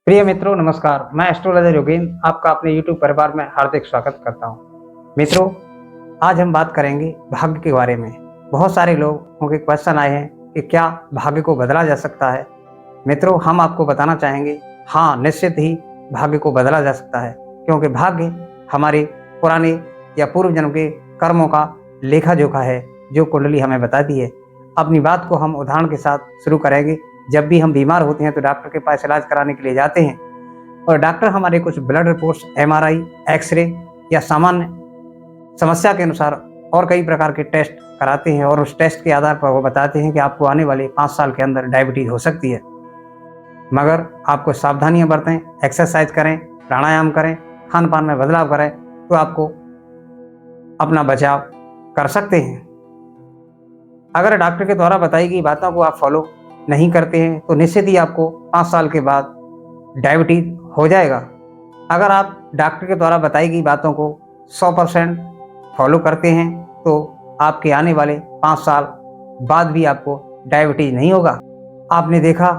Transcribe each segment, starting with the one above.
प्रिय मित्रों नमस्कार। मैं एस्ट्रोलॉजर योगेंद्र आपका अपने YouTube परिवार में हार्दिक स्वागत करता हूं। मित्रों, आज हम बात करेंगे भाग्य के बारे में। बहुत सारे लोगों के क्वेश्चन आए हैं कि क्या भाग्य को बदला जा सकता है। मित्रों, हम आपको बताना चाहेंगे हाँ, निश्चित ही भाग्य को बदला जा सकता है, क्योंकि भाग्य हमारे पुराने या पूर्व जन्म के कर्मों का लेखा जोखा है जो कुंडली हमें बताती है। अपनी बात को हम उदाहरण के साथ शुरू करेंगे। जब भी हम बीमार होते हैं तो डॉक्टर के पास इलाज कराने के लिए जाते हैं और डॉक्टर हमारे कुछ ब्लड रिपोर्ट्स, MRI, एक्सरे या सामान्य समस्या के अनुसार और कई प्रकार के टेस्ट कराते हैं और उस टेस्ट के आधार पर वो बताते हैं कि आपको आने वाले 5 साल के अंदर डायबिटीज हो सकती है। मगर आपको सावधानियां बरतें, एक्सरसाइज करें, प्राणायाम करें, खान पान में बदलाव करें तो आपको अपना बचाव कर सकते हैं। अगर डॉक्टर के द्वारा बताई गई बातों को आप फॉलो नहीं करते हैं तो निश्चित ही आपको 5 साल के बाद डायबिटीज हो जाएगा। अगर आप डॉक्टर के द्वारा बताई गई बातों को 100% फॉलो करते हैं तो आपके आने वाले 5 साल बाद भी आपको डायबिटीज नहीं होगा। आपने देखा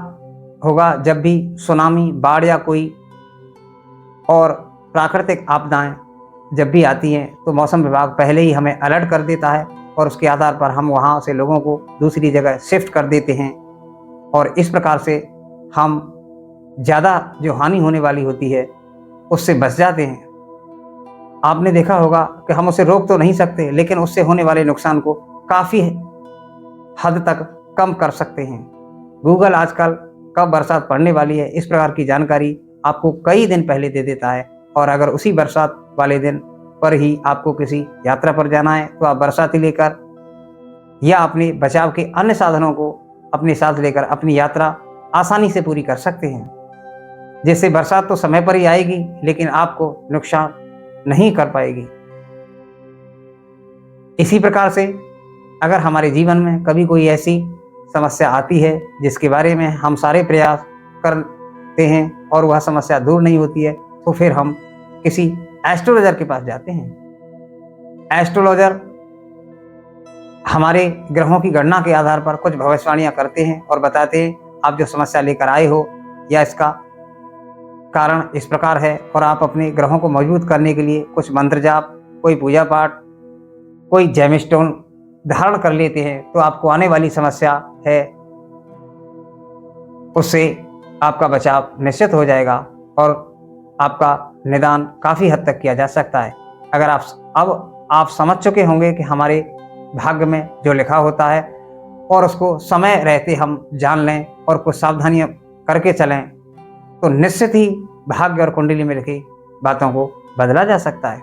होगा जब भी सुनामी, बाढ़ या कोई और प्राकृतिक आपदाएं जब भी आती हैं तो मौसम विभाग पहले ही हमें अलर्ट कर देता है और उसके आधार पर हम वहाँ से लोगों को दूसरी जगह शिफ्ट कर देते हैं और इस प्रकार से हम ज़्यादा जो हानि होने वाली होती है उससे बच जाते हैं। आपने देखा होगा कि हम उसे रोक तो नहीं सकते, लेकिन उससे होने वाले नुकसान को काफ़ी हद तक कम कर सकते हैं। गूगल आजकल कब बरसात पड़ने वाली है इस प्रकार की जानकारी आपको कई दिन पहले दे देता है और अगर उसी बरसात वाले दिन पर ही आपको किसी यात्रा पर जाना है तो आप बरसाती लेकर या अपने बचाव के अन्य साधनों को अपने साथ लेकर अपनी यात्रा आसानी से पूरी कर सकते हैं, जिससे बरसात तो समय पर ही आएगी लेकिन आपको नुकसान नहीं कर पाएगी। इसी प्रकार से अगर हमारे जीवन में कभी कोई ऐसी समस्या आती है जिसके बारे में हम सारे प्रयास करते हैं और वह समस्या दूर नहीं होती है तो फिर हम किसी एस्ट्रोलॉजर के पास जाते हैं। एस्ट्रोलॉजर हमारे ग्रहों की गणना के आधार पर कुछ भविष्यवाणियां करते हैं और बताते हैं आप जो समस्या लेकर आए हो या इसका कारण इस प्रकार है और आप अपने ग्रहों को मजबूत करने के लिए कुछ मंत्र जाप, कोई पूजा पाठ, कोई जेमस्टोन धारण कर लेते हैं तो आपको आने वाली समस्या है उससे आपका बचाव निश्चित हो जाएगा और आपका निदान काफ़ी हद तक किया जा सकता है। अगर आप समझ चुके होंगे कि हमारे भाग्य में जो लिखा होता है और उसको समय रहते हम जान लें और कुछ सावधानियां करके चलें तो निश्चित ही भाग्य और कुंडली में लिखी बातों को बदला जा सकता है।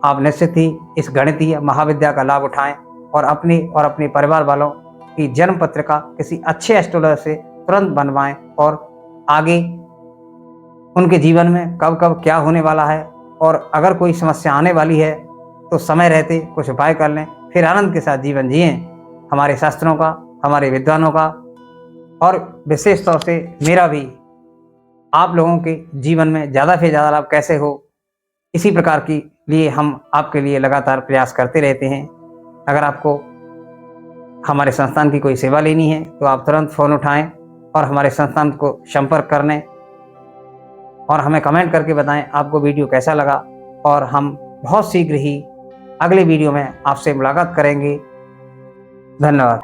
आप निश्चित ही इस गणितीय महाविद्या का लाभ उठाएं और अपने परिवार वालों की जन्म पत्रिका किसी अच्छे एस्ट्रोलॉजर से तुरंत बनवाएं और आगे उनके जीवन में कब कब क्या होने वाला है और अगर कोई समस्या आने वाली है तो समय रहते कुछ उपाय कर लें, फिर आनंद के साथ जीवन जिएं। हमारे शास्त्रों का, हमारे विद्वानों का और विशेष तौर से मेरा भी आप लोगों के जीवन में ज़्यादा से ज़्यादा लाभ कैसे हो इसी प्रकार की लिए हम आपके लिए लगातार प्रयास करते रहते हैं। अगर आपको हमारे संस्थान की कोई सेवा लेनी है तो आप तुरंत फ़ोन उठाएं और हमारे संस्थान को संपर्क कर लें और हमें कमेंट करके बताएं आपको वीडियो कैसा लगा और हम बहुत शीघ्र ही अगले वीडियो में आपसे मुलाकात करेंगे। धन्यवाद।